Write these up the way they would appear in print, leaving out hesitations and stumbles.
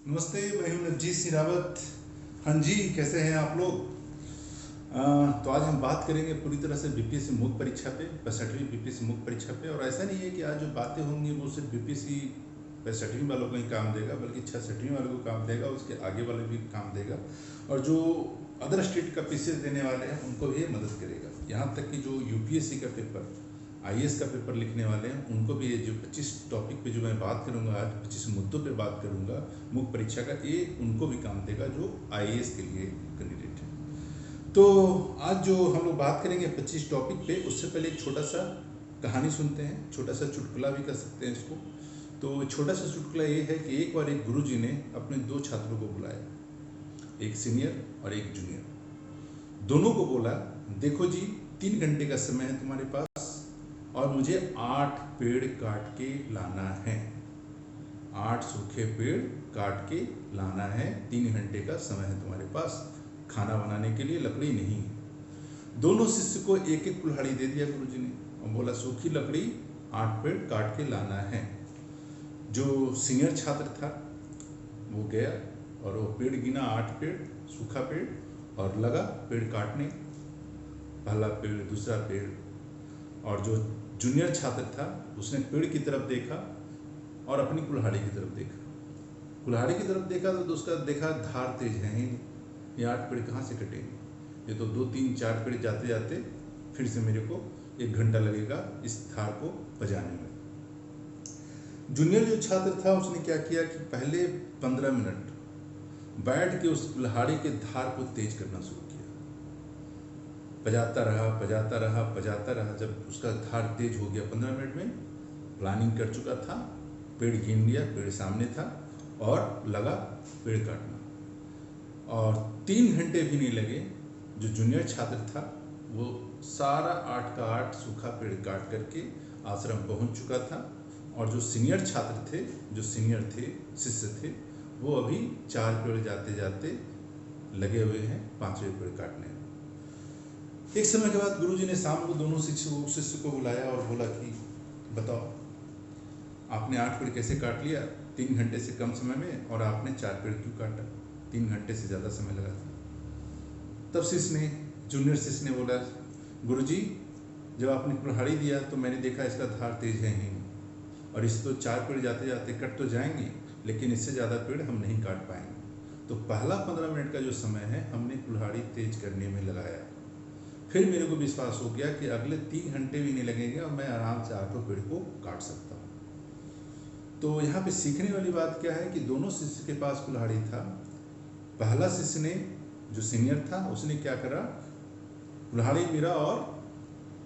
नमस्ते, मैं हूं नवजीत सिंह रावत। हाँ जी, कैसे हैं आप लोग? तो आज हम बात करेंगे पूरी तरह से बीपीएससी मुख्य परीक्षा पे, 65वीं बीपीएससी मुख्य परीक्षा पे। और ऐसा नहीं है कि आज जो बातें होंगी वो सिर्फ बीपीएससी 65वीं वालों को ही काम देगा, बल्कि 66वीं वालों को काम देगा, उसके आगे वाले भी काम देगा। और जो अदर स्टेट का पीसीएस देने वाले हैं उनको भी ये मदद करेगा। यहाँ तक कि जो यूपीएससी का पेपर, आईएएस का पेपर लिखने वाले हैं, उनको भी ये जो 25 टॉपिक पे जो मैं बात करूंगा आज, 25 मुद्दों पे बात करूंगा मुख्य परीक्षा का, ये उनको भी काम देगा जो आईएएस के लिए कैंडिडेट है। तो आज जो हम लोग बात करेंगे 25 टॉपिक पे, उससे पहले एक छोटा सा कहानी सुनते हैं, छोटा सा चुटकुला भी कर सकते हैं इसको। तो छोटा सा चुटकुला ये है कि एक बार एक गुरुजी ने अपने दो छात्रों को बुलाया, एक सीनियर और एक जूनियर। दोनों को बोला, देखो जी, 3 घंटे का समय है तुम्हारे पास और मुझे 8 पेड़ काट के लाना है। 8 सूखे पेड़ काट के लाना है, 3 घंटे का समय है तुम्हारे पास। खाना बनाने के लिए लकड़ी नहीं है। दोनों शिष्य को एक एक कुल्हाड़ी दे दिया गुरुजी ने और बोला, सूखी लकड़ी 8 पेड़ काट के लाना है। जो सीनियर छात्र था वो गया और वो पेड़ गिना, 8 पेड़, सूखा पेड़, और लगा पेड़ काटने। पहला पेड़, दूसरा पेड़। और जो जूनियर छात्र था उसने पेड़ की तरफ देखा और अपनी कुल्हाड़ी की तरफ देखा। कुल्हाड़ी की तरफ देखा तो उसका देखा धार तेज है ही नहीं, ये 8 पेड़ कहाँ से कटेंगे, ये तो 2 3 4 पेड़ जाते जाते फिर से मेरे को 1 घंटा लगेगा इस धार को बजाने में। जूनियर जो छात्र था उसने क्या किया कि पहले 15 मिनट बैठ के उस कुल्हाड़ी के धार को तेज करना शुरू किया। बजाता रहा, बजाता रहा, बजाता रहा। जब उसका धार तेज हो गया, 15 मिनट में प्लानिंग कर चुका था, पेड़ गिन लिया, पेड़ सामने था और लगा पेड़ काटना। और 3 घंटे भी नहीं लगे। जो जूनियर छात्र था वो सारा 8 का 8 सूखा पेड़ काट करके आश्रम पहुंच चुका था। और जो सीनियर छात्र थे, जो सीनियर थे, शिष्य थे, वो अभी 4 पेड़ जाते जाते लगे हुए हैं 5वें पेड़ काटने में। एक समय के बाद गुरुजी ने शाम को दोनों शिष्य को बुलाया और बोला कि बताओ, आपने 8 पेड़ कैसे काट लिया 3 घंटे से कम समय में, और आपने 4 पेड़ क्यों काटा? 3 घंटे से ज़्यादा समय लगा था। तब शिष्य ने, जूनियर शिष्य ने बोला, गुरुजी, जब आपने कुल्हाड़ी दिया तो मैंने देखा इसका धार तेज है ही नहीं, और इससे तो 4 पेड़ जाते जाते कट तो जाएंगे, लेकिन इससे ज़्यादा पेड़ हम नहीं काट पाएंगे। तो पहला 15 मिनट का जो समय है हमने कुल्हाड़ी तेज करने में लगाया। फिर मेरे को विश्वास हो गया कि अगले 3 घंटे भी नहीं लगेंगे और मैं आराम से 8 पेड़ को काट सकता हूँ। तो यहाँ पे सीखने वाली बात क्या है कि दोनों शिष्य के पास कुल्हाड़ी था। पहला शिष्य ने, जो सीनियर था, उसने क्या करा, कुल्हाड़ी गिरा और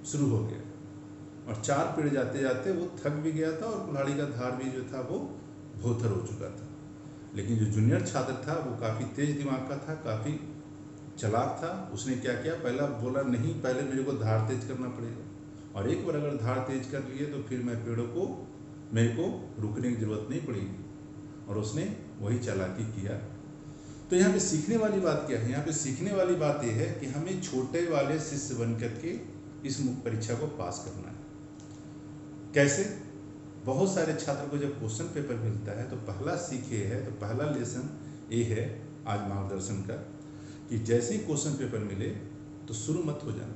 शुरू हो गया, और 4 पेड़ जाते जाते वो थक भी गया था और कुल्हाड़ी का धार भी जो था वो भोथर हो चुका था। लेकिन जो जूनियर छात्र था वो काफ़ी तेज दिमाग का था, काफ़ी चालाक था। उसने क्या किया, पहला बोला, नहीं, पहले मेरे को धार तेज करना पड़ेगा, और एक बार अगर धार तेज कर लिए तो फिर मैं पेड़ों को, मेरे को रुकने की जरूरत नहीं पड़ेगी। और उसने वही चालाकी किया। तो यहाँ पे सीखने वाली बात क्या है? यहाँ पे सीखने वाली बात यह है कि हमें छोटे वाले शिष्य बन करके इस मुख्य परीक्षा को पास करना है। कैसे? बहुत सारे छात्र को जब क्वेश्चन पेपर मिलता है तो पहला सीख ये है, तो पहला लेसन ये है आज मार्गदर्शन का, कि जैसे ही क्वेश्चन पेपर मिले तो शुरू मत हो जाना।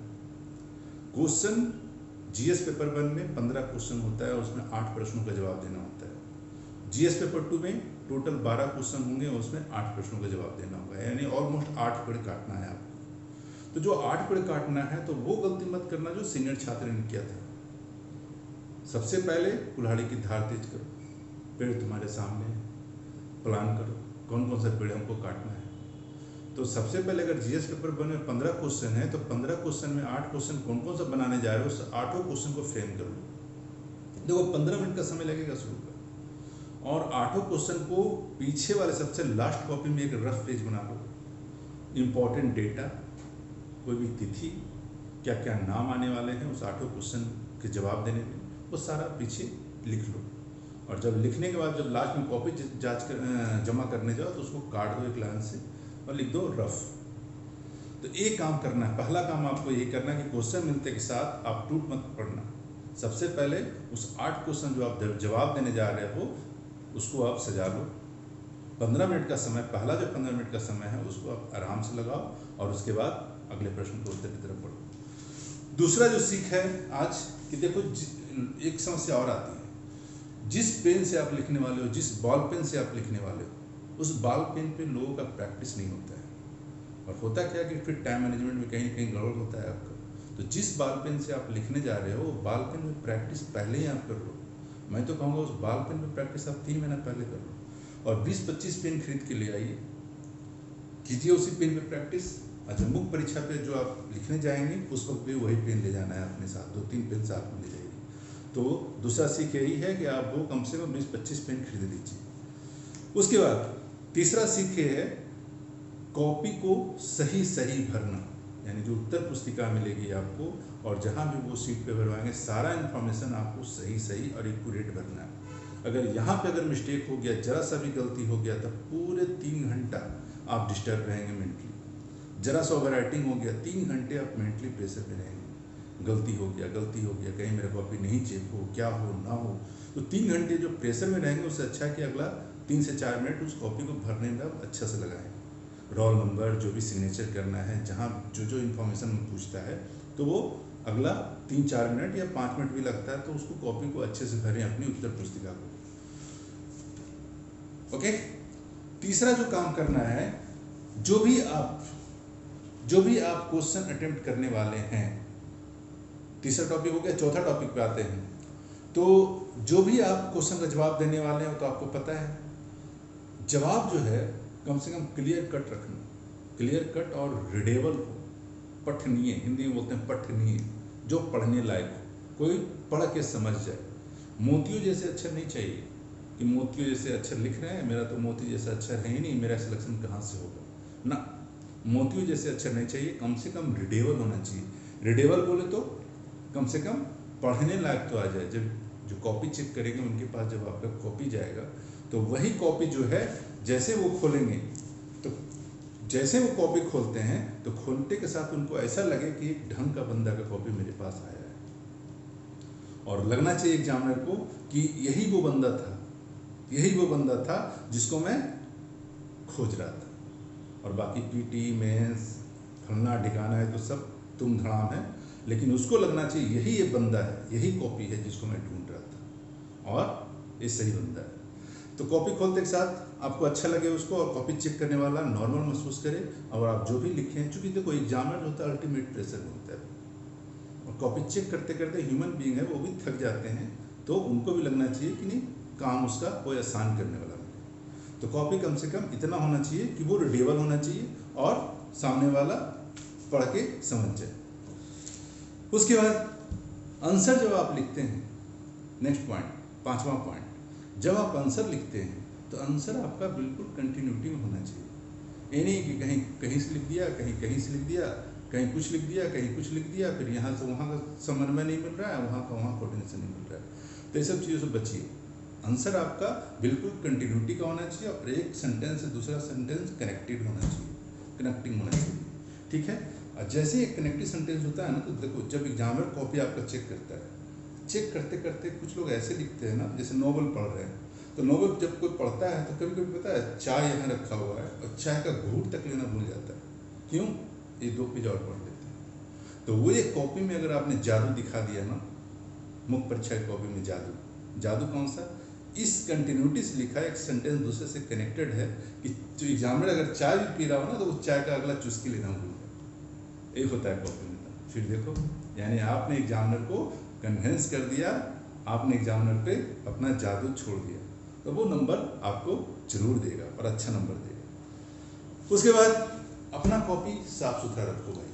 क्वेश्चन जीएस पेपर 1 में 15 क्वेश्चन होता है और उसमें 8 प्रश्नों का जवाब देना होता है। जीएस पेपर 2 में टोटल 12 क्वेश्चन होंगे और उसमें 8 प्रश्नों का जवाब देना होगा, यानी ऑलमोस्ट 8 पेड़ काटना है आपको। तो जो 8 पेड़ काटना है तो वो गलती मत करना जो सीनियर छात्र ने किया था। सबसे पहले कुल्हाड़ी की धार तेज करो, पेड़ तुम्हारे सामने है, प्लान करो कौन कौन सा पेड़ हमको काटना है। तो सबसे पहले अगर जीएस पेपर 1 में 15 क्वेश्चन है तो 15 क्वेश्चन में 8 क्वेश्चन कौन कौन सा बनाने जा रहे हो, उस 8 क्वेश्चन को फ्रेम कर लो। देखो 15 मिनट का समय लगेगा शुरू का, और 8 क्वेश्चन को पीछे वाले सबसे लास्ट कॉपी में एक रफ पेज बना लो। इम्पॉर्टेंट डेटा, कोई भी तिथि, क्या क्या नाम आने वाले हैं उस 8 क्वेश्चन के जवाब देने में, वो सारा पीछे लिख लो। और जब लिखने के बाद जब लास्ट में कॉपी जमा करने जाओ तो उसको काट दो एक लाइन से और लिख दो रफ। तो एक काम करना है, पहला काम आपको ये करना है कि क्वेश्चन मिलते के साथ आप टूट मत पड़ना। सबसे पहले उस 8 क्वेश्चन जो आप जवाब देने जा रहे हो उसको आप सजा लो, 15 मिनट का समय, पहला जो 15 मिनट का समय है उसको आप आराम से लगाओ और उसके बाद अगले प्रश्न को उत्तर की तरफ बढ़ो। दूसरा जो सीख है आज कि देखो एक समस्या और आती है, जिस पेन से आप लिखने वाले हो, जिस बॉल पेन से आप लिखने वाले हो, उस बॉल पेन पे लोगों का प्रैक्टिस नहीं होता है। और होता क्या कि फिर टाइम मैनेजमेंट में कहीं ना कहीं गड़बड़ होता है आपका। तो जिस बॉल पेन से आप लिखने जा रहे हो वो बॉल पेन में प्रैक्टिस पहले ही आप कर लो। मैं तो कहूँगा उस बॉल पेन में प्रैक्टिस आप 3 महीना पहले कर लो, और 20-25 पेन खरीद के ले आइए, कीजिए उसी पेन पे प्रैक्टिस। अच्छा, मुख्य परीक्षा पे जो आप लिखने जाएंगे उस वक्त भी वही पेन ले जाना है अपने साथ, 2-3 पेन साथ में ले जाइए। तो दूसरा सीख यही है कि आप वो कम से कम 20-25 पेन खरीद लीजिए। उसके बाद तीसरा सीख ये है, कॉपी को सही सही भरना, यानी जो उत्तर पुस्तिका मिलेगी आपको और जहाँ भी वो सीट पे भरवाएंगे सारा इन्फॉर्मेशन आपको सही सही और एक्यूरेट भरना है। अगर यहाँ पे अगर मिस्टेक हो गया, जरा सा भी गलती हो गया, तब पूरे 3 घंटा आप डिस्टर्ब रहेंगे मेंटली। जरा सा ओवर राइटिंग हो गया, 3 घंटे आप मेंटली प्रेशर में रहेंगे। गलती हो गया, कहीं मेरा कॉपी नहीं चेक हो, क्या हो ना हो, तो 3 घंटे जो प्रेशर में रहेंगे उससे अच्छा है कि अगला 3 से 4 मिनट उस कॉपी को भरने में आप अच्छा से लगाएं। रोल नंबर, जो भी सिग्नेचर करना है, जहाँ जो इन्फॉर्मेशन पूछता है, तो वो अगला 3-4 मिनट या 5 मिनट भी लगता है, तो उसको कॉपी को अच्छे से भरें अपनी उत्तर पुस्तिका को। ओके, तीसरा जो काम करना है, जो भी आप क्वेश्चन अटेम्प्ट करने वाले हैं, तीसरा टॉपिक हो गया। चौथा टॉपिक पे आते हैं। तो जो भी आप क्वेश्चन का जवाब देने वाले हैं तो आपको पता है, जवाब जो है कम से कम क्लियर कट रखना, क्लियर कट और रीडेबल हो, पठनीय, हिंदी में बोलते हैं पठनीय, जो पढ़ने लायक हो, कोई पढ़ के समझ जाए। मोतियों जैसे अक्षर नहीं चाहिए कि मोतियों जैसे अक्षर लिख रहे हैं, मेरा तो मोती जैसा अक्षर है ही नहीं, मेरा सिलेक्शन कहाँ से होगा ना। मोतियों जैसे अक्षर नहीं चाहिए, कम से कम रीडेबल होना चाहिए। रीडेबल बोले तो कम से कम पढ़ने लायक तो आ जाए। जब जो कॉपी चेक करेंगे उनके पास जब आपका कॉपी जाएगा, तो वही कॉपी जो है जैसे वो खोलेंगे, तो जैसे वो कॉपी खोलते हैं तो खोलते के साथ उनको ऐसा लगे कि एक ढंग का बंदा का कॉपी मेरे पास आया है, और लगना चाहिए एग्जामिनर को कि यही वो बंदा था जिसको मैं खोज रहा था। और बाकी पीटी, मेंस, फलना ढिकाना है तो सब तुम धड़ाम है, लेकिन उसको लगना चाहिए यही ये बंदा है, यही कॉपी है जिसको मैं ढूंढ रहा था, और ये सही बंदा है। तो कॉपी खोलते के साथ आपको अच्छा लगे उसको, और कॉपी चेक करने वाला नॉर्मल महसूस करे, और आप जो भी लिखें, चूँकि देखो एग्जामिनर होता है अल्टीमेट प्रेशर में होता है, और कॉपी चेक करते करते ह्यूमन बीइंग है, वो भी थक जाते हैं, तो उनको भी लगना चाहिए कि नहीं काम उसका कोई आसान करने वाला नहीं। तो कॉपी कम से कम इतना होना चाहिए कि वो रीडेबल होना चाहिए और सामने वाला पढ़ के समझ जाए। उसके बाद आंसर जब आप लिखते हैं, नेक्स्ट पॉइंट, 5वां पॉइंट, जब आप आंसर लिखते हैं तो आंसर आपका बिल्कुल कंटिन्यूटी में होना चाहिए। ये नहीं कि कहीं से लिख दिया, कहीं से लिख दिया, कहीं कुछ लिख दिया, कहीं कुछ लिख दिया, फिर यहाँ से वहाँ का समन्वय नहीं मिल रहा है, वहाँ का वहाँ कोऑर्डिनेशन नहीं मिल रहा है। तो ये सब चीज़ों से बचिए। आंसर आपका बिल्कुल कंटिन्यूटी का होना चाहिए, और एक सेंटेंस से दूसरा सेंटेंस कनेक्टेड होना चाहिए, कनेक्टिंग होना चाहिए, ठीक है। और जैसे एक कनेक्टिव सेंटेंस होता है ना, तो देखो जब एग्जामिनर कॉपी आपका चेक करता है, चेक करते करते कुछ लोग ऐसे लिखते हैं ना, जैसे नोवेल पढ़ रहे हैं, तो नोवेल जब कोई पढ़ता है तो कभी कभी पता है चाय यहाँ रखा हुआ है और चाय का घूंट तक लेना भूल जाता है। क्यों? ये 2 पेज और पढ़ लेते हैं। तो वो एक कॉपी में अगर आपने जादू दिखा दिया ना, मुख्य परीक्षा की कॉपी में जादू कौन सा? इस कंटिन्यूटी से लिखा एक सेंटेंस दूसरे से कनेक्टेड है कि जो एग्जामिनर अगर चाय भी पी रहा हो ना, तो उस चाय का अगला चुस्की लेना भूल गया। एक होता है कॉपी में। फिर देखो, यानी आपने एग्जामिनर को कन्विंस कर दिया, आपने एग्जामिनर पे अपना जादू छोड़ दिया, तो वो नंबर आपको जरूर देगा और अच्छा नंबर देगा। उसके बाद अपना कॉपी साफ सुथरा रखो भाई।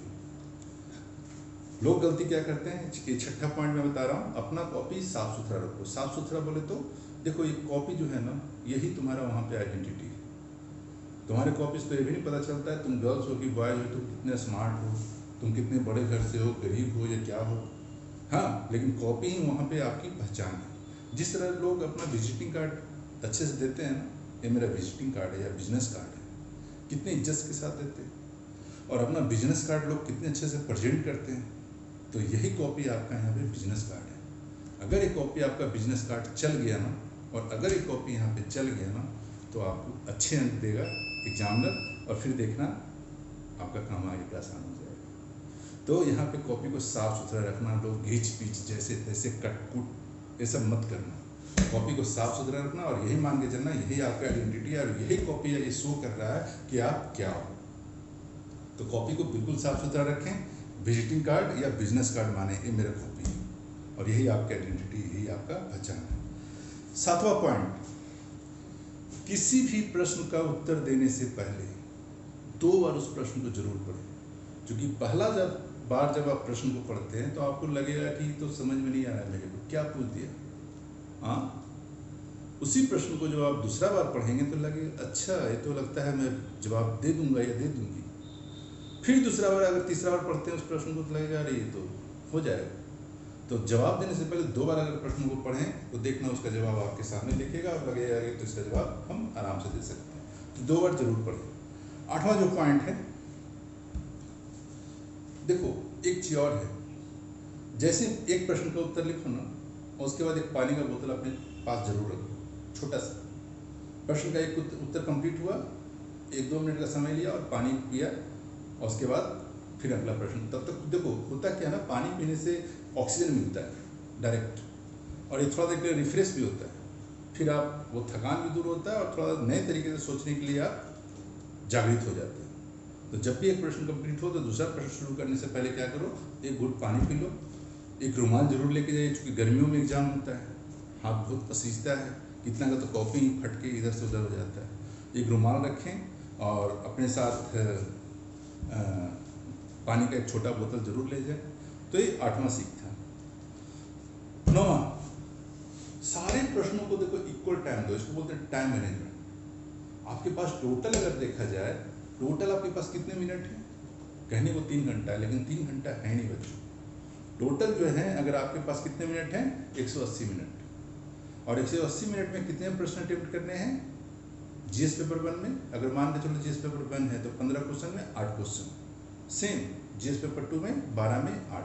लोग गलती क्या करते हैं, ये 6ठा पॉइंट मैं बता रहा हूँ, अपना कॉपी साफ सुथरा रखो। साफ सुथरा बोले तो देखो, ये कॉपी जो है ना, यही तुम्हारा वहाँ पे आइडेंटिटी है। तुम्हारे कॉपी से तो ये भी नहीं पता चलता है तुम गर्ल्स हो कि बॉयज हो, तुम कितने स्मार्ट हो, तुम कितने बड़े घर से हो, गरीब हो या क्या हो, हाँ, लेकिन कॉपी ही वहाँ पे आपकी पहचान है। जिस तरह लोग अपना विजिटिंग कार्ड अच्छे से देते हैं ना, ये मेरा विजिटिंग कार्ड है या बिजनेस कार्ड है, कितने इज्जत के साथ देते हैं, और अपना बिजनेस कार्ड लोग कितने अच्छे से प्रेजेंट करते हैं, तो यही कॉपी आपका यहाँ पे बिजनेस कार्ड है। अगर ये कॉपी आपका बिजनेस कार्ड चल गया ना, और अगर ये कॉपी यहाँ पे चल गया ना, तो आपको अच्छे अंक देगा एग्जामिनर, और फिर देखना आपका काम आगे का आसान हो जाएगा। तो यहाँ पे कॉपी को साफ सुथरा रखना, लोग घींच पीच जैसे तैसे कट कुट ये सब मत करना, कॉपी को साफ सुथरा रखना और यही मान के चलना यही आपका आइडेंटिटी है और यही कॉपी है, ये शो कर रहा है कि आप क्या हो। तो कॉपी को बिल्कुल साफ सुथरा रखें, विजिटिंग कार्ड या बिजनेस कार्ड माने ये मेरा कॉपी है और यही आपका आइडेंटिटी, यही आपका पहचान है। 7वां पॉइंट, किसी भी प्रश्न का उत्तर देने से पहले 2 बार उस प्रश्न को जरूर पढ़ें, क्योंकि पहला बार जब आप प्रश्न को पढ़ते हैं तो आपको लगेगा कि तो समझ में नहीं आ रहा है मेरे को, क्या पूछ दिया। हाँ, उसी प्रश्न को जब आप दूसरा बार पढ़ेंगे तो लगेगा अच्छा ये तो लगता है मैं जवाब दे दूंगा या दे दूंगी। फिर दूसरा बार अगर तीसरा बार पढ़ते हैं उस प्रश्न को तो लगेगा अरे ये तो हो जाएगा। तो जवाब देने से पहले 2 बार अगर प्रश्न को पढ़ें तो देखना उसका जवाब आपके सामने लिखेगा और लगेगा कि तो इसका जवाब हम आराम से दे सकते हैं। तो 2 बार जरूर पढ़ें। 8वां जो पॉइंट है, देखो एक चीज और है, जैसे एक प्रश्न का उत्तर लिखो ना, उसके बाद एक पानी का बोतल अपने पास जरूर रखो, छोटा सा। प्रश्न का एक उत्तर कंप्लीट हुआ, 1-2 मिनट का समय लिया और पानी पिया और उसके बाद फिर अगला प्रश्न। तब तक देखो होता क्या है ना, पानी पीने से ऑक्सीजन मिलता है डायरेक्ट और ये थोड़ा देर रिफ्रेश भी होता है, फिर आप वो थकान भी दूर होता है और थोड़ा नए तरीके से सोचने के लिए आप जागृत हो जाते हैं। तो जब भी एक प्रश्न कंप्लीट हो तो दूसरा प्रश्न शुरू करने से पहले क्या करो, एक घूंट पानी पी लो, एक रुमाल जरूर लेके जाइए क्योंकि गर्मियों में एग्जाम होता है, हाथ बहुत पसीजता है, कितना का तो कॉपी फट के इधर से उधर हो जाता है। एक रुमाल रखें और अपने साथ पानी का एक छोटा बोतल जरूर ले जाए। तो ये 8वां सीख था। 9वां, सारे प्रश्नों को देखो इक्वल टाइम दो, इसको बोलते हैं टाइम मैनेजमेंट। आपके पास टोटल अगर देखा जाए, टोटल आपके पास कितने मिनट है, कहने को 3 घंटा है लेकिन 3 घंटा है नहीं बच्चों। टोटल जो है अगर आपके पास कितने मिनट हैं, 180 मिनट, और 180 मिनट में कितने प्रश्न अटेम्प्ट करने हैं जीएस पेपर 1 में। अगर मान के चलो जीएस पेपर 1 है तो 15 क्वेश्चन में 8 क्वेश्चन, सेम जीएस पेपर 2 में 12 में 8,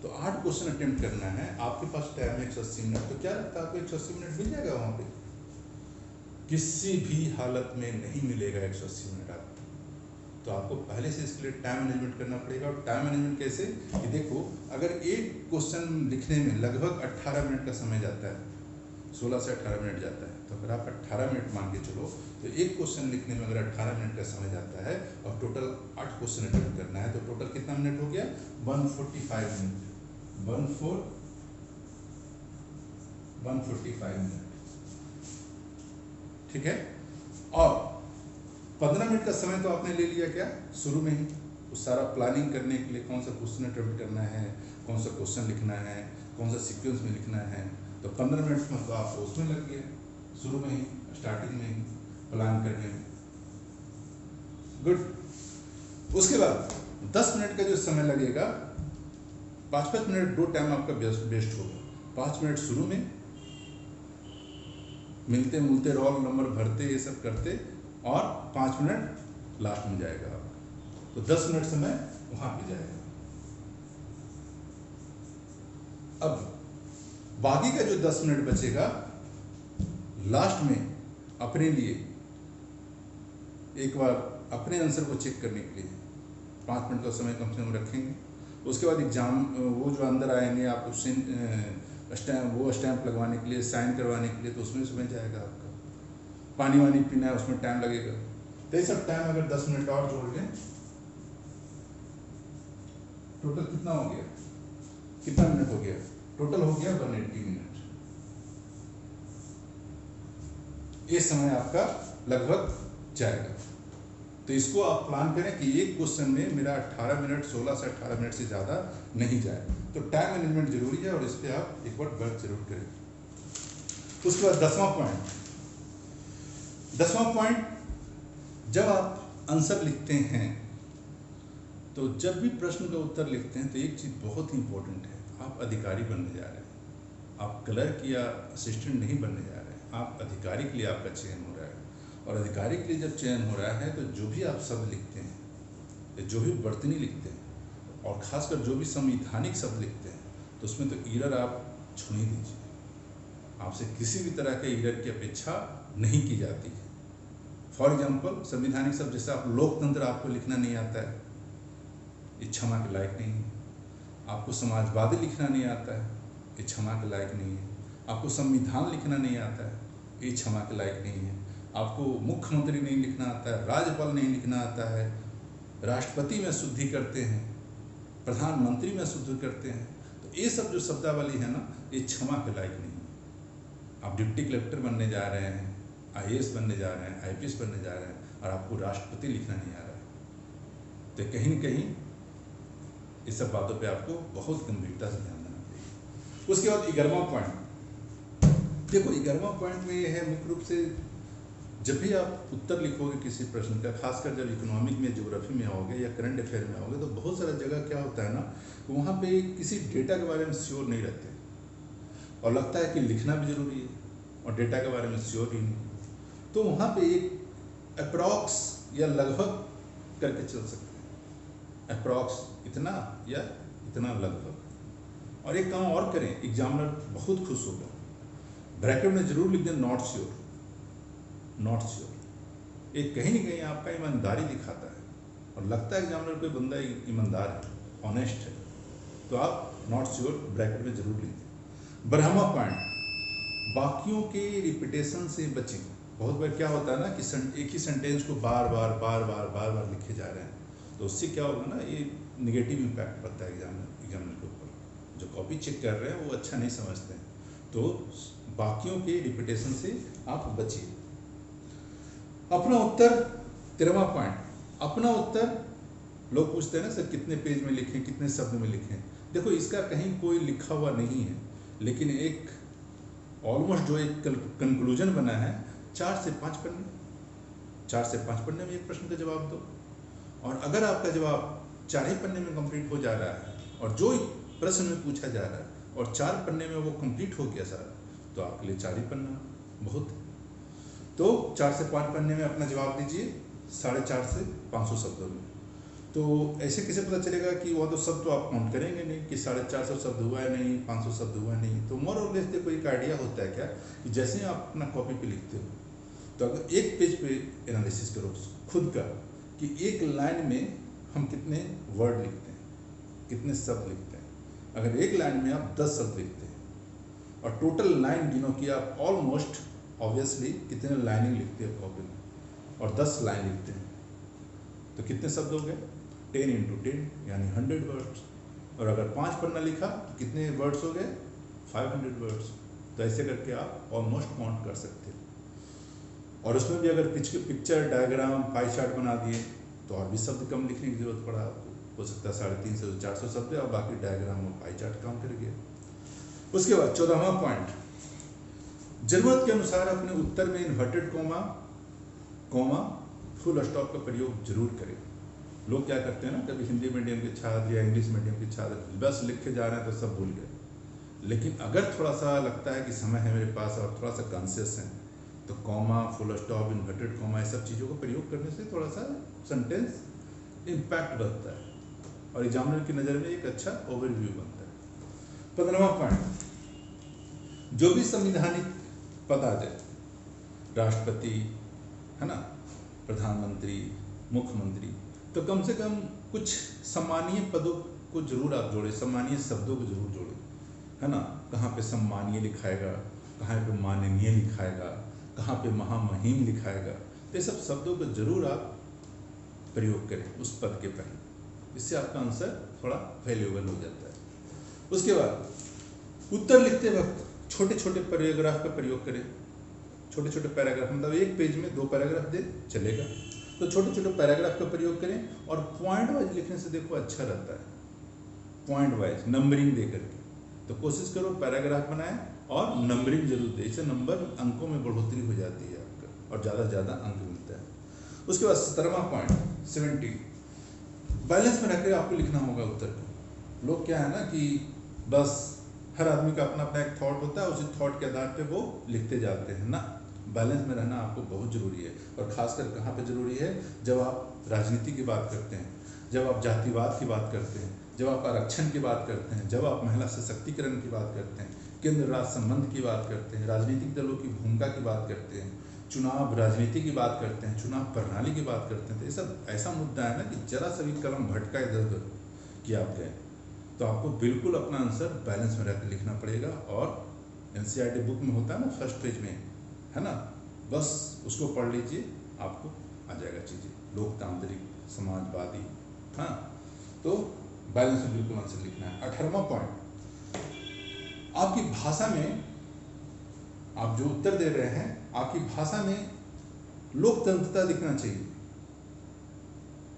तो 8 क्वेश्चन अटेम्प्ट करना है। आपके पास टाइम है 180 मिनट, तो क्या लगता है आपको 180 मिनट मिल जाएगा वहाँ पे? किसी भी हालत में नहीं मिलेगा 180 मिनट आपको। तो आपको पहले से इसके लिए टाइम मैनेजमेंट करना पड़ेगा। और टाइम मैनेजमेंट कैसे कि देखो, अगर एक क्वेश्चन लिखने में लगभग 18 मिनट का समय जाता है, 16 से 18 मिनट जाता है, तो अगर आप 18 मिनट मान के चलो तो एक क्वेश्चन लिखने में अगर 18 मिनट का समय जाता है और टोटल 8 क्वेश्चन अटेम्प्ट करना है, तो टोटल कितना मिनट हो गया, 145 मिनट, 145 मिनट, ठीक है। और 15 मिनट का समय तो आपने ले लिया क्या, शुरू में ही उस सारा प्लानिंग करने के लिए, कौन सा क्वेश्चन अटेम्प्ट करना है, कौन सा क्वेश्चन लिखना है, कौन सा सीक्वेंस में लिखना है, तो 15 मिनट में तो आप उसमें लग गए, शुरू में ही, स्टार्टिंग में ही प्लान करने में। गुड। उसके बाद 10 मिनट का जो समय लगेगा, 5-5 मिनट 2 टाइम आपका बेस्ट होगा। 5 मिनट शुरू में मिलते मिलते रोल नंबर भरते ये सब करते, और 5 मिनट लास्ट में जाएगा आपका, तो 10 मिनट समय वहां पे जाएगा। अब बाकी का जो 10 मिनट बचेगा, लास्ट में अपने लिए एक बार अपने आंसर को चेक करने के लिए 5 मिनट का समय कम से कम रखेंगे। उसके बाद एग्जाम वो जो अंदर आएंगे आप स्टैंप लगवाने के लिए, साइन करवाने के लिए, तो उसमें समय जाएगा आपका। पानी वानी पीना है उसमें टाइम लगेगा। तो ये सब टाइम अगर 10 मिनट और जोड़ लें, टोटल कितना हो गया, कितना मिनट हो गया, टोटल हो गया 180 मिनट। ये समय आपका लगभग जाएगा। तो इसको आप प्लान करें कि एक क्वेश्चन में मेरा 18 मिनट, 16 से 18 मिनट से ज़्यादा नहीं जाए। तो टाइम मैनेजमेंट जरूरी है और इस पर आप एक बार वर्क जरूर करें। उसके बाद 10वां पॉइंट, जब आप आंसर लिखते हैं, तो जब भी प्रश्न का उत्तर लिखते हैं तो एक चीज़ बहुत ही इंपॉर्टेंट है, आप अधिकारी बनने जा रहे हैं, आप क्लर्क या असिस्टेंट नहीं बनने जा रहे हैं, आप अधिकारी के लिए आपका चयन हो रहा है। और अधिकारी के लिए जब चयन हो रहा है तो जो भी आप शब्द लिखते हैं, जो भी वर्तनी लिखते हैं, और खासकर जो भी संवैधानिक शब्द लिखते हैं, तो उसमें तो ईरर आप छोड़ ही दीजिए। आपसे किसी भी तरह के ईरर की अपेक्षा नहीं की जाती है। फॉर एग्जाम्पल संवैधानिक शब्द जैसे आप लोकतंत्र आपको लिखना नहीं आता है, ये क्षमा के लायक नहीं है। आपको समाजवादी लिखना नहीं आता है, ये क्षमा के लायक नहीं है। आपको संविधान लिखना नहीं आता है, ये क्षमा के लायक नहीं है। आपको मुख्यमंत्री नहीं लिखना आता है, राज्यपाल नहीं लिखना आता है, राष्ट्रपति में शुद्धि करते हैं, प्रधानमंत्री में शुद्धि करते हैं, तो ये सब जो शब्दावली है ना, ये क्षमा के लायक नहीं है। आप डिप्टी कलेक्टर बनने जा रहे हैं, IAS बनने जा रहे हैं, IPS बनने जा रहे हैं, और आपको राष्ट्रपति लिखना नहीं आ रहा है, तो कहीं न कहीं इस सब बातों पे आपको बहुत गंभीरता से ध्यान देना चाहिए। उसके बाद 11वां पॉइंट, देखो 11वां पॉइंट में ये है मुख्य रूप से जब भी आप उत्तर लिखोगे किसी प्रश्न का, खासकर जब इकोनॉमिक में, ज्योग्राफी में आओगे या करंट अफेयर में आओगे, तो बहुत सारा जगह क्या होता है ना, वहाँ पे किसी डेटा के बारे में श्योर नहीं रहते और लगता है कि लिखना भी जरूरी है और डेटा के बारे में श्योर ही नहीं, तो वहाँ पे एक अप्रॉक्स या लगभग करके चल सकते हैं, अप्रॉक्स इतना या इतना लगभग। और एक काम और करें, एग्जामिनर बहुत खुश होगा, ब्रैकेट में जरूर लिख दें नॉट श्योर, नॉट श्योर। एक कहीं न कहीं आपका ईमानदारी दिखाता है और लगता है एग्जामिनर कोई बंदा ईमानदार है, ऑनेस्ट है, तो आप नॉट श्योर ब्रैकेट में जरूर लिख दें। 12वां पॉइंट, बाकियों के रिपीटेशन से बचें। बहुत बार क्या होता है ना कि एक ही सेंटेंस को बार बार लिखे जा रहे हैं, तो उससे क्या होगा ना, ये निगेटिव इम्पैक्ट पड़ता है एग्जामिनर के ऊपर। जो कॉपी चेक कर रहे हैं वो अच्छा नहीं समझते हैं, तो बाकियों के रिपीटेशन से आप बचिए। अपना उत्तर 13वां पॉइंट, अपना उत्तर लोग पूछते हैं ना सर कितने पेज में लिखें, कितने शब्द में लिखें। देखो इसका कहीं कोई लिखा हुआ नहीं है, लेकिन एक ऑलमोस्ट जो एक कंक्लूजन बना है, 4 से 5 पन्ने, 4 से 5 पन्ने में एक प्रश्न का जवाब दो। और अगर आपका जवाब 4 ही पन्ने में कंप्लीट हो जा रहा है और जो प्रश्न में पूछा जा रहा है और 4 पन्ने में वो कंप्लीट हो गया सारा, तो आपके लिए 4 ही पन्ना बहुत है। तो 4 से 5 पन्ने में अपना जवाब दीजिए, 450 से 500 शब्दों में। तो ऐसे कैसे पता चलेगा कि वो तो शब्द तो आप काउंट करेंगे नहीं कि 450 शब्द हुआ है नहीं, 500 शब्द हुआ है नहीं। तो मोर और लेस देखो एक आइडिया होता है क्या कि जैसे ही आप अपना कॉपी पे लिखते हो, तो अगर एक पेज पे एनालिसिस करो खुद का कि एक लाइन में हम कितने वर्ड लिखते हैं, कितने शब्द लिखते हैं। अगर एक लाइन में आप 10 शब्द लिखते हैं और टोटल लाइन गिनो कि आप ऑलमोस्ट ऑब्वियसली कितने लाइनिंग लिखते हैं कॉपी में, और 10 लाइन लिखते हैं, तो कितने शब्द हो गए? 10 × 10 यानी 100 वर्ड्स। और अगर 5 पन्ना लिखा तो कितने वर्ड्स हो गए? 500 वर्ड्स। तो ऐसे करके आप ऑलमोस्ट काउंट कर सकते हैं। और उसमें भी अगर पिक्चर, डायग्राम, पाई चार्ट बना दिए तो और भी शब्द कम लिखने की जरूरत पड़ा आपको, हो सकता है 350 से 400 शब्द, और बाकी डायग्राम और पाई चार्ट काम कर गया। उसके बाद 14वां पॉइंट, जरूरत के अनुसार अपने उत्तर में इन्वर्टेड कॉमा फुल स्टॉप का प्रयोग जरूर करें। लोग क्या करते हैं ना, कभी हिंदी मीडियम के छात्र या इंग्लिश मीडियम के छात्र बस लिख के जा रहे हैं तो सब भूल गए। लेकिन अगर थोड़ा सा लगता है कि समय है मेरे पास और थोड़ा सा कॉन्शियस है, तो comma, full stop, inverted comma, ये सब चीज़ों को प्रयोग करने से थोड़ा सा सेंटेंस इम्पैक्ट बनता है और एग्जामिनर की नज़र में एक अच्छा ओवरव्यू बनता है। 15वां पॉइंट, जो भी संवैधानिक पद आ जाए, राष्ट्रपति है ना, प्रधानमंत्री, मुख्यमंत्री, तो कम से कम कुछ सम्मानीय पदों को जरूर आप जोड़ें, सम्मानीय शब्दों को जरूर जोड़ें, है ना। कहाँ पे सम्मानीय लिखाएगा, कहाँ पे माननीय लिखाएगा, कहाँ पे महामहिम लिखाएगा, तो ये सब शब्दों को जरूर आप प्रयोग करें उस पद के पहले, इससे आपका आंसर थोड़ा वैल्यूएबल हो जाता है। उसके बाद उत्तर लिखते वक्त छोटे छोटे पैराग्राफ का प्रयोग करें। छोटे छोटे पैराग्राफ मतलब एक पेज में 2 पैराग्राफ दे चलेगा, तो छोटे छोटे पैराग्राफ का प्रयोग करें। और पॉइंट वाइज लिखने से देखो अच्छा रहता है, पॉइंट वाइज नंबरिंग दे करके। तो कोशिश करो पैराग्राफ बनाएं और नंबरिंग जरूर दे, इससे नंबर अंकों में बढ़ोतरी हो जाती है आपका और ज़्यादा से ज़्यादा अंक मिलता है। उसके बाद 17वां पॉइंट 70, बैलेंस में रखकर आपको लिखना होगा उत्तर को। लोग क्या है ना कि बस हर आदमी का अपना अपना एक थॉट होता है, उसी थॉट के आधार पे वो लिखते जाते हैं ना। बैलेंस में रहना आपको बहुत ज़रूरी है, और ख़ासकर कहाँ पे ज़रूरी है? जब आप राजनीति की बात करते हैं, जब आप जातिवाद की बात करते हैं, जब आप आरक्षण की बात करते हैं, जब आप महिला सशक्तिकरण की बात करते हैं, केंद्र राज्य संबंध की बात करते हैं, राजनीतिक दलों की भूमिका की बात करते हैं, चुनाव राजनीति की बात करते हैं, चुनाव प्रणाली की बात करते हैं, तो ये सब ऐसा मुद्दा है ना कि जरा सा भी कलम भटका इधर उधर कि आप गए, तो आपको बिल्कुल अपना आंसर बैलेंस में रहकर लिखना पड़ेगा। और एनसीईआरटी बुक में होता है ना फर्स्ट पेज में, है ना, बस उसको पढ़ लीजिए, आपको आ जाएगा चीज़ें, लोकतांत्रिक, समाजवादी, हाँ, तो बैलेंस में बिल्कुल आंसर लिखना है। 18वां पॉइंट, आपकी भाषा में, आप जो उत्तर दे रहे हैं आपकी भाषा में लोकतंत्रता दिखना चाहिए,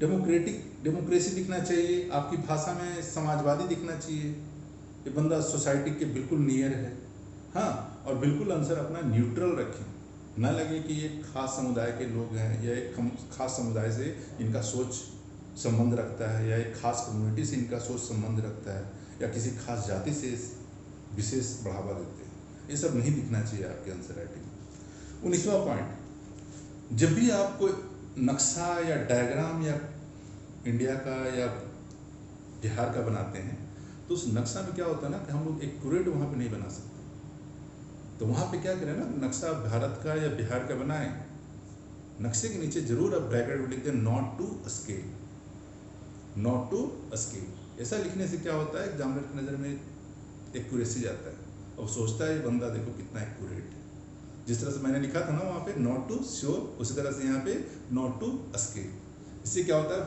डेमोक्रेसी दिखना चाहिए, आपकी भाषा में समाजवादी दिखना चाहिए, ये बंदा सोसाइटी के बिल्कुल नियर है, हाँ, और बिल्कुल आंसर अपना न्यूट्रल रखें, ना लगे कि ये खास समुदाय के लोग हैं या एक खास समुदाय से इनका सोच संबंध रखता है या एक खास कम्युनिटी से इनका सोच संबंध रखता है या किसी खास जाति से विशेष बढ़ावा देते हैं, ये सब नहीं दिखना चाहिए आपके आंसर राइटिंग में। 19वां पॉइंट, जब भी आप कोई नक्शा या डायग्राम या इंडिया का या बिहार का बनाते हैं तो उस नक्शा में क्या होता है ना कि हम लोग एक्यूरेट वहाँ पे नहीं बना सकते, तो वहाँ पे क्या करें ना, नक्शा भारत का या बिहार का बनाएं, नक्शे के नीचे जरूर आप ब्रैकेट में लिख दें not to scale, not to scale. ऐसा लिखने से क्या होता है, एग्जामिनर की नज़र में एक्यूरेसी जाता है और सोचता है ये बंदा देखो कितना एक्यूरेट है, जिस तरह से मैंने लिखा था ना वहाँ पे नॉट टू श्योर, उसी तरह से यहाँ पे नॉट टू स्केल। इससे क्या होता है,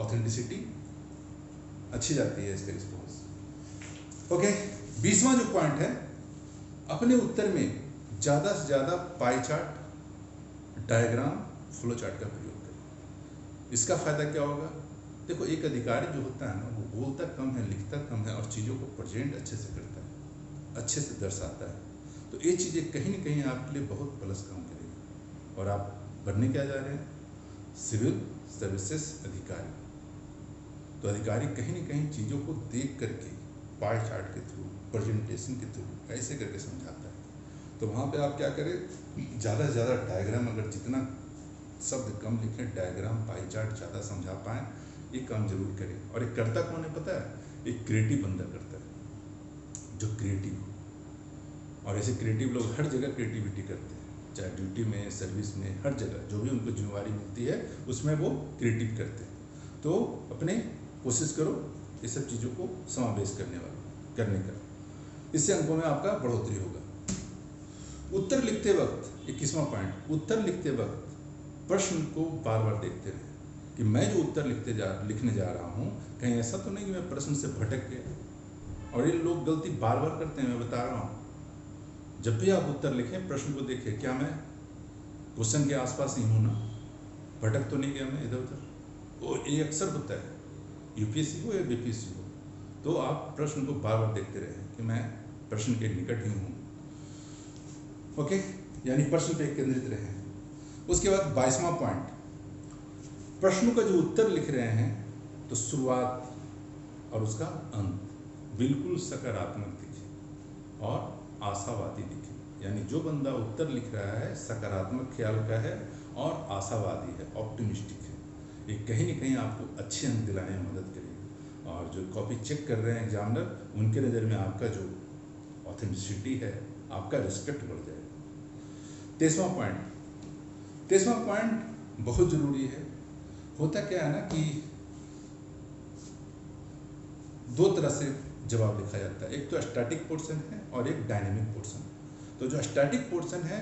ऑथेंटिसिटी अच्छी जाती है इसके रिस्पॉन्स। ओके, 20वां जो पॉइंट है, अपने उत्तर में ज़्यादा से ज़्यादा pie chart, diagram, flow chart का प्रयोग करें। इसका फ़ायदा क्या होगा, देखो एक अधिकारी जो होता है ना वो बोलता कम है, लिखता कम है और चीज़ों को प्रेजेंट अच्छे से करता है, अच्छे से दर्शाता है, तो ये चीज़ें कहीं ना कहीं आपके लिए बहुत प्लस काम करेगी। और आप बनने क्या जा रहे हैं, सिविल सर्विसेज अधिकारी, तो अधिकारी कहीं ना कहीं चीज़ों को देख करके पाई चार्ट के थ्रू, प्रेजेंटेशन के थ्रू ऐसे करके समझाता है, तो वहाँ पे आप क्या करें, ज़्यादा से ज़्यादा डायग्राम, अगर जितना शब्द कम लिखें, डायग्राम पाई चार्ट ज़्यादा समझा पाएँ, ये काम जरूर करें। और एक करता कौन है पता है, एक क्रिएटिव बंदा करता है जो क्रिएटिव हो, और ऐसे क्रिएटिव लोग हर जगह क्रिएटिविटी करते हैं, चाहे ड्यूटी में, सर्विस में, हर जगह जो भी उनको जिम्मेवारी मिलती है उसमें वो क्रिएटिव करते हैं। तो अपने कोशिश करो ये सब चीज़ों को समावेश करने का, इससे अंकों में आपका बढ़ोतरी होगा। उत्तर लिखते वक्त 21वां पॉइंट, उत्तर लिखते वक्त प्रश्न को बार बार देखते रहें कि मैं जो उत्तर लिखने जा रहा हूँ कहीं ऐसा तो नहीं कि मैं प्रश्न से भटक गया। और ये लोग गलती बार बार करते हैं, मैं बता रहा हूँ। जब भी आप उत्तर लिखें प्रश्न को देखें, क्या मैं क्वेश्चन के आसपास ही हूँ ना, भटक तो नहीं गया मैं इधर उधर। वो ये अक्सर होता है, यूपीएससी हो या बीपीएससी हो, तो आप प्रश्न को बार बार देखते रहें कि मैं प्रश्न के निकट ही हूँ। ओके, यानी प्रश्न पे केंद्रित रहें। उसके बाद 22वां पॉइंट, प्रश्नों का जो उत्तर लिख रहे हैं तो शुरुआत और उसका अंत बिल्कुल सकारात्मक दिखे और आशावादी दिखे। यानी जो बंदा उत्तर लिख रहा है सकारात्मक ख्याल का है और आशावादी है, ऑप्टिमिस्टिक है, ये कहीं न कहीं आपको अच्छे अंक दिलाने में मदद करेगा। और जो कॉपी चेक कर रहे हैं एग्जामिनर, उनके नज़र में आपका जो ऑथेंटिसिटी है, आपका रिस्पेक्ट बढ़ जाएगा। 23वां पॉइंट बहुत ज़रूरी है। होता क्या है ना कि दो तरह से जवाब लिखा जाता है, एक तो स्टैटिक पोर्शन है और एक डायनेमिक पोर्शन। तो जो स्टैटिक पोर्शन है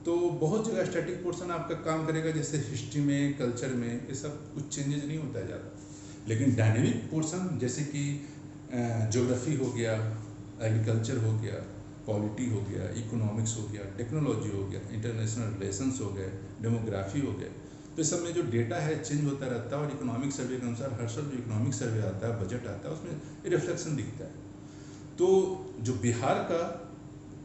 तो बहुत जगह स्टैटिक पोर्शन आपका काम करेगा, जैसे हिस्ट्री में, कल्चर में, ये सब कुछ चेंजेस नहीं होता है ज़्यादा। लेकिन डायनेमिक पोर्शन जैसे कि ज्योग्राफी हो गया, एग्रीकल्चर हो गया, पॉलिटी हो गया, इकोनॉमिक्स हो गया, टेक्नोलॉजी हो गया, इंटरनेशनल रिलेशंस हो गए, डेमोग्राफी हो गए, तो इस सब में जो डेटा है चेंज होता रहता है। और इकोनॉमिक सर्वे के अनुसार हर साल जो इकोनॉमिक सर्वे आता है, बजट आता है, उसमें रिफ्लेक्शन दिखता है। तो जो बिहार का,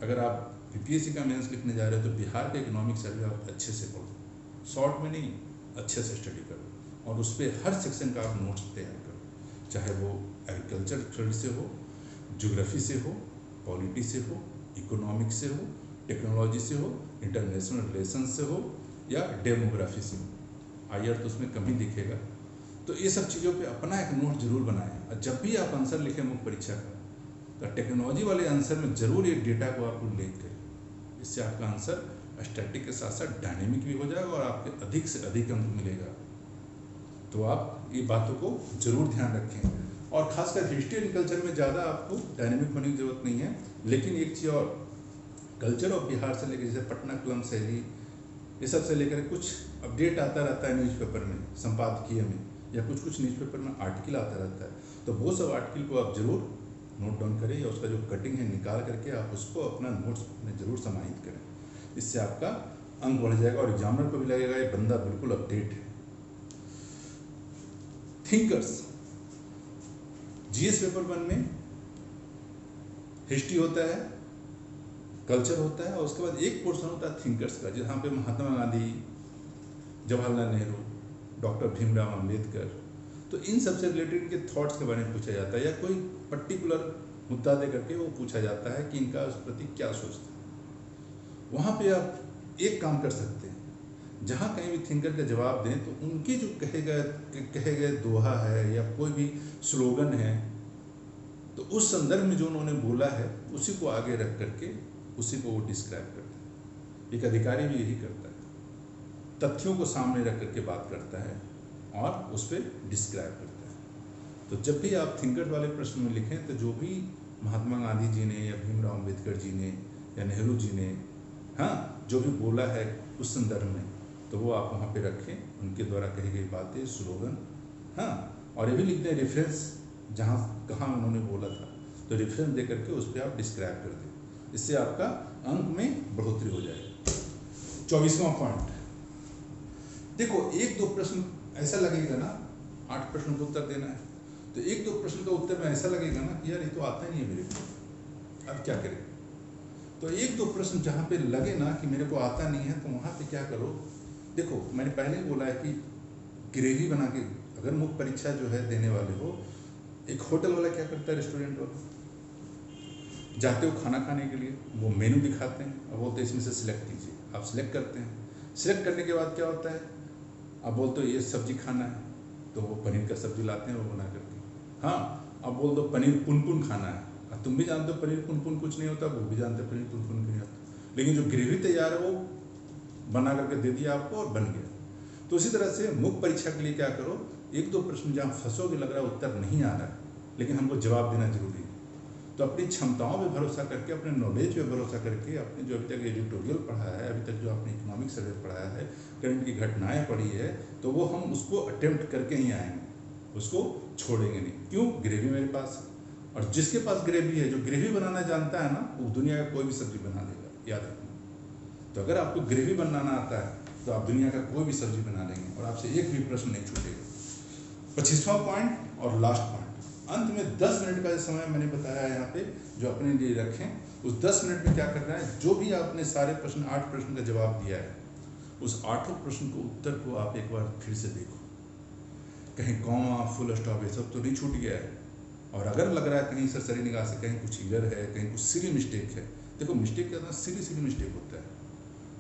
अगर आप बीपीएससी का मेंस लिखने जा रहे हो तो बिहार का इकोनॉमिक सर्वे आप अच्छे से पढ़ो, शॉर्ट में नहीं, अच्छे से स्टडी करो और उस पर हर सेक्शन का आप नोट्स तैयार करो, चाहे वो एग्रीकल्चर फील्ड से हो, ज्योग्राफी से हो, पॉलिटी से हो, इकोनॉमिक से हो, टेक्नोलॉजी से हो, इंटरनेशनल रिलेशन से हो या डेमोग्राफी से हो। आईआर तो उसमें कम ही दिखेगा। तो ये सब चीज़ों पे अपना एक नोट जरूर बनाएं। और जब भी आप आंसर लिखें मुख्य परीक्षा का, तो टेक्नोलॉजी वाले आंसर में जरूर ये डेटा को आप उल्लेख करें, इससे आपका आंसर स्टैटिक के साथ साथ डायनेमिक भी हो जाएगा और आपके अधिक से अधिक अंक मिलेगा। तो आप ये बातों को जरूर ध्यान रखें। और खासकर हिस्ट्री एंड कल्चर में ज़्यादा आपको डायनेमिक होने की जरूरत नहीं है, लेकिन एक चीज़ और, कल्चर ऑफ बिहार से लेकर जैसे पटना कलम शैली, ये सब से लेकर कुछ अपडेट आता रहता है न्यूज़पेपर में, संपादकीय में, या कुछ कुछ न्यूज़पेपर में आर्टिकल आता रहता है। तो वो सब आर्टिकल को आप जरूर नोट डाउन करें, या उसका जो कटिंग है निकाल करके आप उसको अपना नोट्स में जरूर समाहित करें। इससे आपका अंक बढ़ जाएगा और एग्जामिनर को भी लगेगा ये बंदा बिल्कुल अपडेट है। थिंकर्स, जीएस पेपर 1 में हिस्ट्री होता है, कल्चर होता है, और उसके बाद एक पोर्शन होता है थिंकर्स का, जहाँ पे महात्मा गांधी, जवाहरलाल नेहरू, डॉक्टर भीमराव अंबेडकर, तो इन सबसे रिलेटेड इनके थॉट्स के बारे में पूछा जाता है, या कोई पर्टिकुलर मुद्दा दे करके वो पूछा जाता है कि इनका उस प्रति क्या सोचता है। वहाँ पे आप एक काम कर सकते हैं, जहाँ कहीं भी थिंकर का जवाब दें तो उनके जो कहे गए दोहा है या कोई भी स्लोगन है, तो उस संदर्भ में जो उन्होंने बोला है उसी को आगे रख करके उसी को वो डिस्क्राइब करता है। एक अधिकारी भी यही करता है, तथ्यों को सामने रख करके बात करता है और उस पर डिस्क्राइब करता है। तो जब भी आप थिंकर वाले प्रश्न में लिखें तो जो भी महात्मा गांधी जी ने या भीमराव अंबेडकर जी ने या नेहरू जी ने जो भी बोला है उस संदर्भ में, तो वो आप वहाँ पे रखें, उनके द्वारा कही गई बातें, स्लोगन, और ये भी लिख दें रेफरेंस, कहाँ उन्होंने बोला था, तो रेफरेंस दे करके उस पर आप डिस्क्राइब कर दें। इससे आपका अंक में बढ़ोतरी हो जाएगी। 24वां पॉइंट, देखो 1-2 प्रश्न ऐसा लगेगा ना, 8 प्रश्न को उत्तर देना है, तो 1-2 प्रश्न का उत्तर में ऐसा लगेगा ना कि यार ये तो आता ही नहीं है मेरे को, अब क्या करें। तो 1-2 प्रश्न जहाँ पे लगे ना कि मेरे को आता नहीं है, तो वहाँ पे क्या करो, देखो मैंने पहले ही बोला है कि ग्रेवी बना के, अगर मुख्य परीक्षा जो है देने वाले हो, एक होटल वाला क्या करता है, रेस्टोरेंट वाला, जाते हो खाना खाने के लिए, वो मेनू दिखाते हैं और बोलते हैं इसमें से सिलेक्ट कीजिए, आप सिलेक्ट करते हैं। सिलेक्ट करने के बाद क्या होता है, आप बोलते हो ये सब्जी खाना है, तो वो पनीर का सब्जी लाते हैं वो बना करके। अब बोल दो पनीर पुन खाना है, तुम भी जानते हो पनीर पुन कुछ नहीं होता, वो भी जानते हैं पनीर पुन नहीं होता, लेकिन जो ग्रेवी तैयार है वो बना करके दे दिया आपको और बन गया। तो उसी तरह से मुख्य परीक्षा के लिए क्या करो, 1-2 प्रश्न जहाँ फंसोगे, लग रहा है उत्तर नहीं आ रहा है लेकिन हमको जवाब देना जरूरी है, तो अपनी क्षमताओं पे भरोसा करके, अपने नॉलेज पे भरोसा करके, अपने जो अभी तक एडिटोरियल पढ़ा है, अभी तक जो आपने इकोनॉमिक सर्वे पढ़ाया है, करंट की घटनाएं पढ़ी है, तो वो हम उसको अटेम्प्ट करके ही आएंगे, उसको छोड़ेंगे नहीं। क्यों, ग्रेवी मेरे पास है, और जिसके पास ग्रेवी है, जो ग्रेवी बनाना जानता है ना, वो दुनिया का कोई भी सब्जी बना देगा, याद रखना। तो अगर आपको ग्रेवी बनाना आता है तो आप दुनिया का कोई भी सब्जी बना लेंगे और आपसे एक भी प्रश्न नहीं छूटेगा। 25वां पॉइंट और लास्ट पॉइंट, अंत में 10 मिनट का समय मैंने बताया यहाँ पे जो अपने लिए रखें। उस 10 मिनट में क्या करना है, जो भी आपने सारे प्रश्न 8 प्रश्न का जवाब दिया है, उस 8 प्रश्न को उत्तर को आप एक बार फिर से देखो, कहीं कॉमा फुल स्टॉप ये सब तो नहीं छूट गया है। और अगर लग रहा है कहीं सरसरी निगाह से कहीं कुछ इरर है, कहीं कुछ सिली मिस्टेक है, देखो मिस्टेक क्या होता है, सिली मिस्टेक होता है,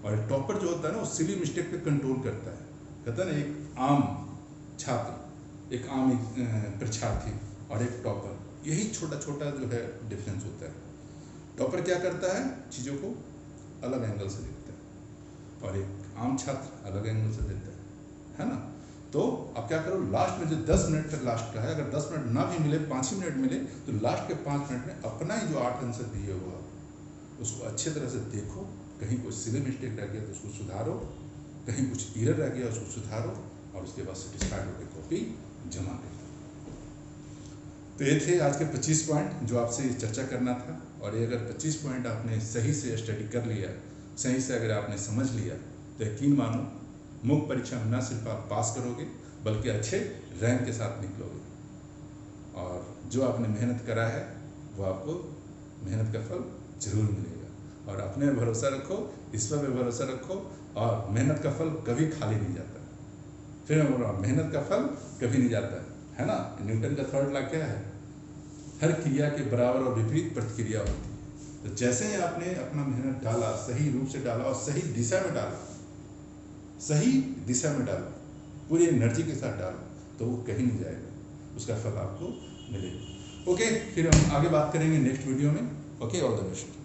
और एक टॉपर जो होता है ना, वो सिली मिस्टेक पे कंट्रोल करता है। कहता है ना, एक आम छात्र, एक आम परीक्षार्थी और एक टॉपर, यही छोटा छोटा जो है डिफरेंस होता है। टॉपर क्या करता है, चीज़ों को अलग एंगल से देखता है और एक आम छात्र अलग एंगल से देखता है ना। तो अब क्या करो, लास्ट में जो 10 मिनट का लास्ट का है, अगर 10 मिनट ना भी मिले, 5 ही मिनट मिले, तो लास्ट के 5 मिनट में अपना ही जो 8 आंसर दिए हुआ उसको अच्छे तरह से देखो, कहीं कुछ सिली मिस्टेक रह गया तो उसको सुधारो, कहीं कुछ एरर रह गया उसको सुधारो, और उसके बाद सेटिस्फाइड होकर कॉपी जमा कर दो। तो ये थे आज के 25 पॉइंट जो आपसे चर्चा करना था। और ये अगर 25 पॉइंट आपने सही से स्टडी कर लिया, सही से अगर आपने समझ लिया, तो यकीन मानो मुख्य परीक्षा में न सिर्फ आप पास करोगे बल्कि अच्छे रैंक के साथ निकलोगे, और जो आपने मेहनत करा है वो आपको मेहनत का फल जरूर मिलेगा। और अपने में भरोसा रखो, ईश्वर में भरोसा रखो, और मेहनत का फल कभी खाली नहीं जाता। फिर मैं बोल रहा हूँ, मेहनत का फल कभी नहीं जाता है ना। न्यूटन का 3rd लॉ क्या है, हर क्रिया के बराबर और विपरीत प्रतिक्रिया होती है। तो जैसे ही आपने अपना मेहनत डाला, सही रूप से डाला और सही दिशा में डाला, सही दिशा में डाला, पूरी एनर्जी के साथ डाला, तो वो कहीं नहीं जाएगा, उसका फल आपको मिलेगा। ओके, फिर हम आगे बात करेंगे नेक्स्ट वीडियो में। Okay, all the best.